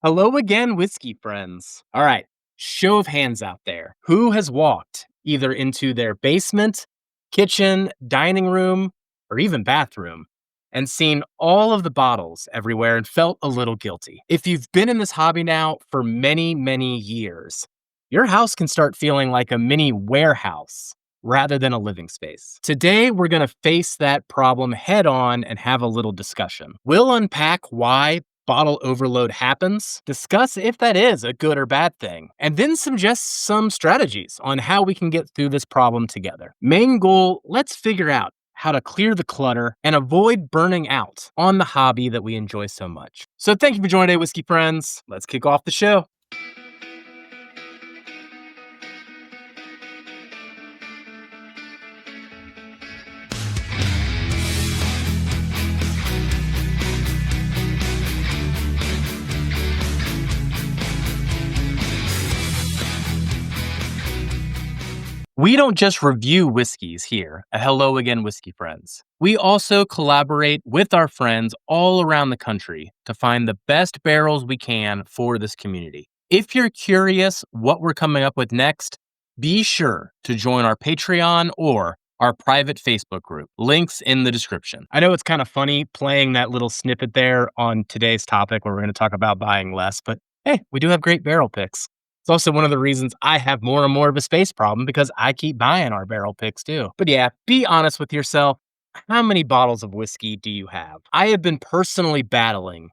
Hello again, whiskey friends. All right, show of hands out there. Who has walked either into their basement, kitchen, dining room, or even bathroom and seen all of the bottles everywhere and felt a little guilty? If you've been in this hobby now for many, many years, your house can start feeling like a mini warehouse rather than a living space. Today, we're going to face that problem head on and have a little discussion. We'll unpack why bottle overload happens, discuss if that is a good or bad thing, and then suggest some strategies on how we can get through this problem together. Main goal, let's figure out how to clear the clutter and avoid burning out on the hobby that we enjoy so much. So thank you for joining today, whiskey friends. Let's kick off the show. We don't just review whiskeys here at Hello Again Whiskey Friends. We also collaborate with our friends all around the country to find the best barrels we can for this community. If you're curious what we're coming up with next, be sure to join our Patreon or our private Facebook group. Links in the description. I know it's kind of funny playing that little snippet there on today's topic where we're going to talk about buying less, but hey, we do have great barrel picks. It's also one of the reasons I have more and more of a space problem because I keep buying our barrel picks too. But yeah, be honest with yourself. How many bottles of whiskey do you have? I have been personally battling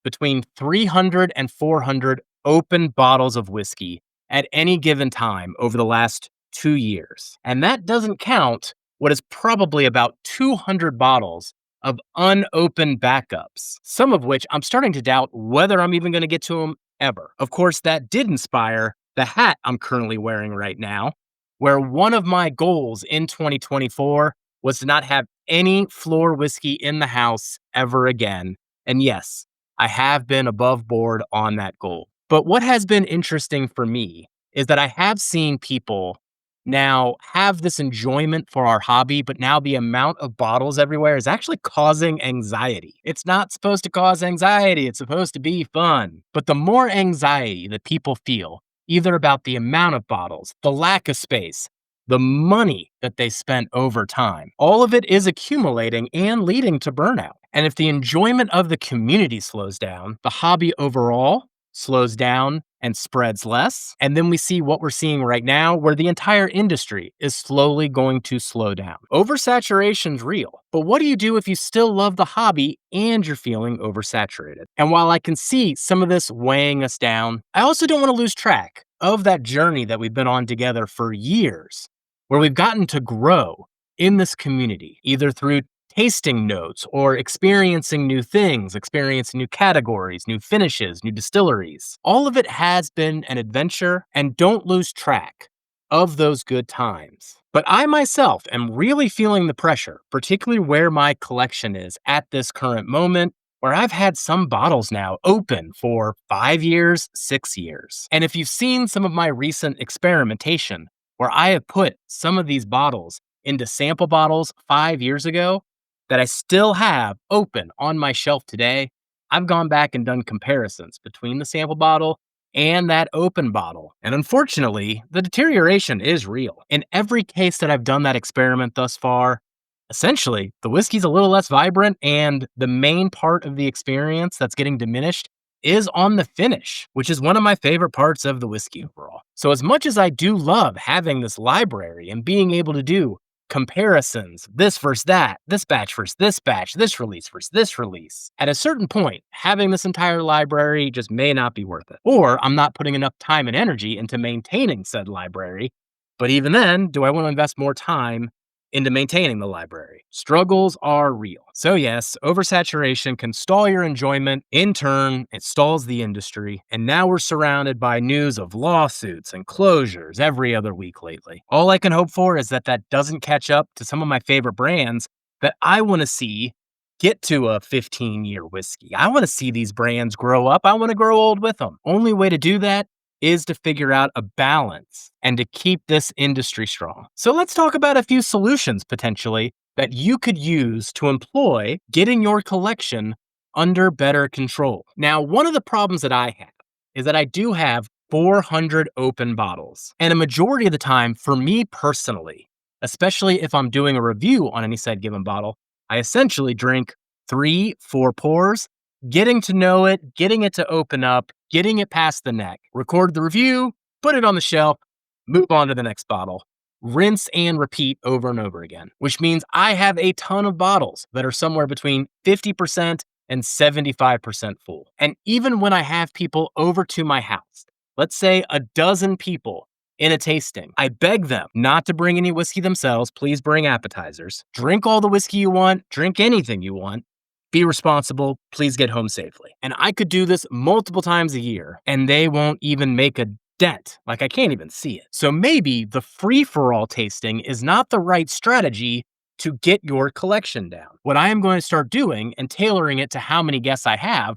between 300 and 400 open bottles of whiskey at any given time over the last 2 years. And that doesn't count what is probably about 200 bottles of unopened backups, some of which I'm starting to doubt whether I'm even going to get to them ever. Of course, that did inspire the hat I'm currently wearing right now, where one of my goals in 2024 was to not have any floor whiskey in the house ever again. And yes, I have been above board on that goal. But what has been interesting for me is that I have seen people now have this enjoyment for our hobby, but now the amount of bottles everywhere is actually causing anxiety. It's not supposed to cause anxiety, it's supposed to be fun. But the more anxiety that people feel, either about the amount of bottles, the lack of space, the money that they spent over time, all of it is accumulating and leading to burnout. And if the enjoyment of the community slows down, the hobby overall slows down and spreads less. And then we see what we're seeing right now, where the entire industry is slowly going to slow down. Oversaturation's real, but what do you do if you still love the hobby and you're feeling oversaturated? And while I can see some of this weighing us down, I also don't want to lose track of that journey that we've been on together for years, where we've gotten to grow in this community, either through tasting notes or experiencing new things, experiencing new categories, new finishes, new distilleries. All of it has been an adventure, and don't lose track of those good times. But I myself am really feeling the pressure, particularly where my collection is at this current moment, where I've had some bottles now open for 5 years, 6 years. And if you've seen some of my recent experimentation, where I have put some of these bottles into sample bottles 5 years ago, that I still have open on my shelf today, I've gone back and done comparisons between the sample bottle and that open bottle. And unfortunately, the deterioration is real. In every case that I've done that experiment thus far, essentially, the whiskey's a little less vibrant, and the main part of the experience that's getting diminished is on the finish, which is one of my favorite parts of the whiskey overall. So as much as I do love having this library and being able to do comparisons, this versus that, this batch versus this batch, this release versus this release, at a certain point, having this entire library just may not be worth it. Or I'm not putting enough time and energy into maintaining said library. But even then, do I want to invest more time into maintaining the library? Struggles are real. So yes, oversaturation can stall your enjoyment. In turn, it stalls the industry. And now we're surrounded by news of lawsuits and closures every other week lately. All I can hope for is that that doesn't catch up to some of my favorite brands that I want to see get to a 15-year whiskey. I want to see these brands grow up. I want to grow old with them. Only way to do that is to figure out a balance and to keep this industry strong. So let's talk about a few solutions potentially that you could use to employ getting your collection under better control. Now, one of the problems that I have is that I do have 400 open bottles. And a majority of the time, for me personally, especially if I'm doing a review on any said given bottle, I essentially drink 3, 4 pours, getting to know it, getting it to open up, getting it past the neck, record the review, put it on the shelf, move on to the next bottle, rinse and repeat over and over again, which means I have a ton of bottles that are somewhere between 50% and 75% full. And even when I have people over to my house, let's say a dozen people in a tasting, I beg them not to bring any whiskey themselves. Please bring appetizers. Drink all the whiskey you want. Drink anything you want. Be responsible. Please get home safely. And I could do this multiple times a year, and they won't even make a dent. Like, I can't even see it. So maybe the free-for-all tasting is not the right strategy to get your collection down. What I am going to start doing and tailoring it to how many guests I have,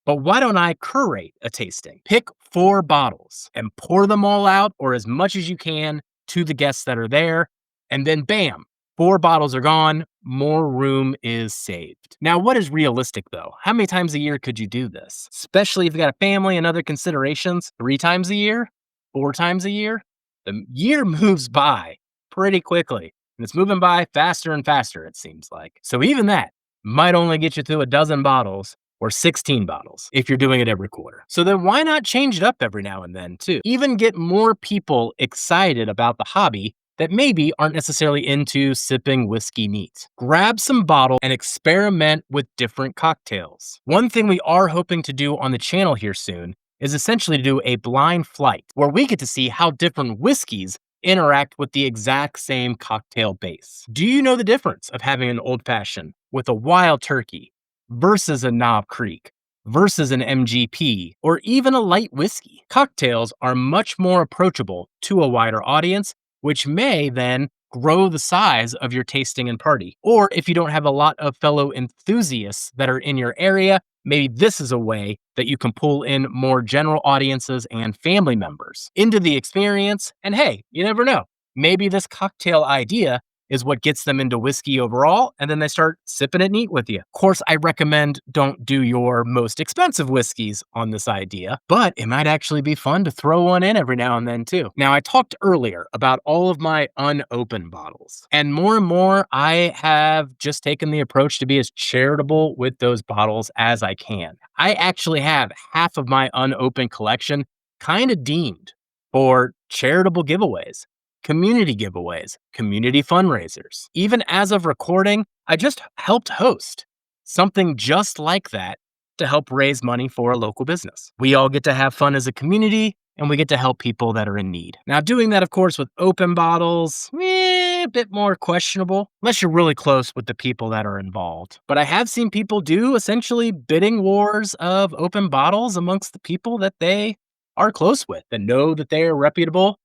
but why don't I curate a tasting? Pick 4 bottles and pour them all out, or as much as you can, to the guests that are there. And then bam, 4 bottles are gone. More room is saved. Now, what is realistic though? How many times a year could you do this? Especially if you got a family and other considerations. 3 times a year? 4 times a year? The year moves by pretty quickly. And it's moving by faster and faster, it seems like. So even that might only get you through a dozen bottles or 16 bottles if you're doing it every quarter. So then why not change it up every now and then too? Even get more people excited about the hobby that maybe aren't necessarily into sipping whiskey neat. Grab some bottles and experiment with different cocktails. One thing we are hoping to do on the channel here soon is essentially to do a blind flight where we get to see how different whiskeys interact with the exact same cocktail base. Do you know the difference of having an old fashioned with a wild turkey versus a Knob Creek versus an MGP or even a light whiskey? Cocktails are much more approachable to a wider audience, which may then grow the size of your tasting and party. Or if you don't have a lot of fellow enthusiasts that are in your area, maybe this is a way that you can pull in more general audiences and family members into the experience. And hey, you never know. Maybe this cocktail idea is what gets them into whiskey overall, and then they start sipping it neat with you. Of course, I recommend don't do your most expensive whiskeys on this idea, but it might actually be fun to throw one in every now and then too. Now, I talked earlier about all of my unopened bottles, and more, I have just taken the approach to be as charitable with those bottles as I can. I actually have half of my unopened collection kind of deemed for charitable giveaways, community giveaways, community fundraisers. Even as of recording, I just helped host something just like that to help raise money for a local business. We all get to have fun as a community, and we get to help people that are in need. Now, doing that, of course, with open bottles, a bit more questionable, unless you're really close with the people that are involved. But I have seen people do essentially bidding wars of open bottles amongst the people that they are close with, that know that they are reputable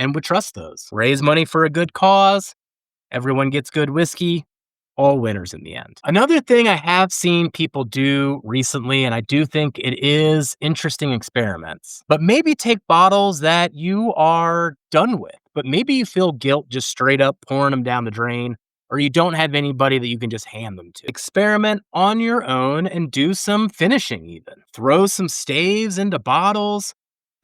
and would trust those. Raise money for a good cause. Everyone gets good whiskey. All winners in the end. Another thing I have seen people do recently, and I do think it is interesting experiments, but maybe take bottles that you are done with, but maybe you feel guilt just straight up pouring them down the drain, or you don't have anybody that you can just hand them to. Experiment on your own and do some finishing even. Throw some staves into bottles,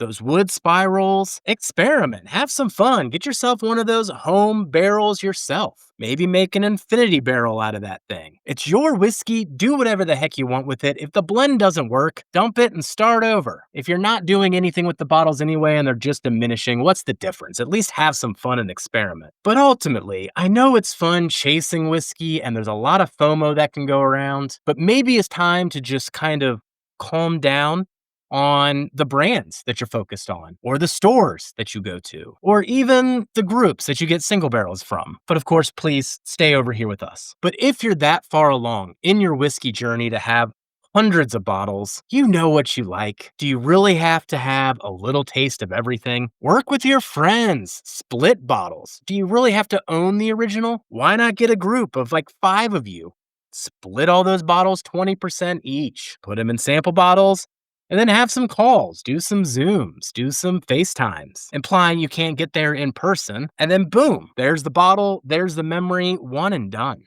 those wood spirals. Experiment, have some fun. Get yourself one of those home barrels yourself. Maybe make an infinity barrel out of that thing. It's your whiskey. Do whatever the heck you want with it. If the blend doesn't work, dump it and start over. If you're not doing anything with the bottles anyway and they're just diminishing, what's the difference? At least have some fun and experiment. But ultimately, I know it's fun chasing whiskey and there's a lot of FOMO that can go around, but maybe it's time to just kind of calm down on the brands that you're focused on, or the stores that you go to, or even the groups that you get single barrels from. But of course, please stay over here with us. But if you're that far along in your whiskey journey to have hundreds of bottles, you know what you like. Do you really have to have a little taste of everything? Work with your friends. Split bottles. Do you really have to own the original? Why not get a group of like 5 of you? Split all those bottles 20% each. Put them in sample bottles. And then have some calls, do some Zooms, do some FaceTimes, implying you can't get there in person. And then boom, there's the bottle, there's the memory, one and done.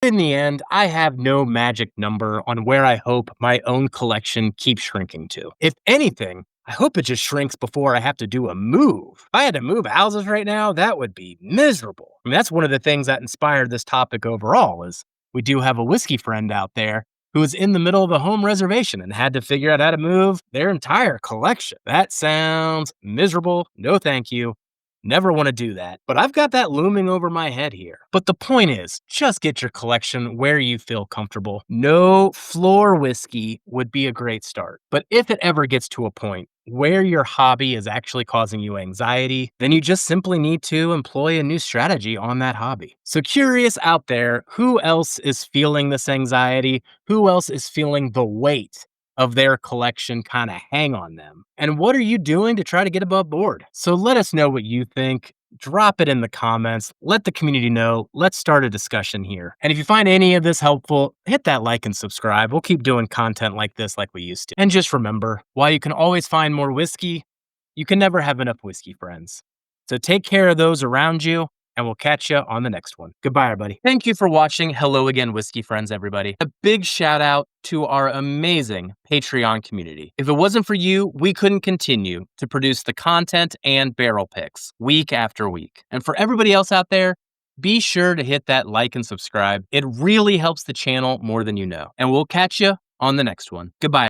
In the end, I have no magic number on where I hope my own collection keeps shrinking to. If anything, I hope it just shrinks before I have to do a move. If I had to move houses right now, that would be miserable. I mean, that's one of the things that inspired this topic overall is we do have a whiskey friend out there who was in the middle of a home reservation and had to figure out how to move their entire collection. That sounds miserable. No, thank you. Never want to do that. But I've got that looming over my head here. But the point is, just get your collection where you feel comfortable. No floor whiskey would be a great start. But if it ever gets to a point where your hobby is actually causing you anxiety, then you just simply need to employ a new strategy on that hobby. So curious out there, who else is feeling this anxiety? Who else is feeling the weight of their collection kind of hang on them? And what are you doing to try to get above board? So let us know what you think. Drop it in the comments. Let the community know. Let's start a discussion here. And if you find any of this helpful, hit that like and subscribe. We'll keep doing content like this like we used to. And just remember, while you can always find more whiskey, you can never have enough whiskey friends. So take care of those around you, and we'll catch you on the next one. Goodbye, everybody. Thank you for watching Hello Again, Whiskey Friends, everybody. A big shout out to our amazing Patreon community. If it wasn't for you, we couldn't continue to produce the content and barrel picks week after week. And for everybody else out there, be sure to hit that like and subscribe. It really helps the channel more than you know. And we'll catch you on the next one. Goodbye.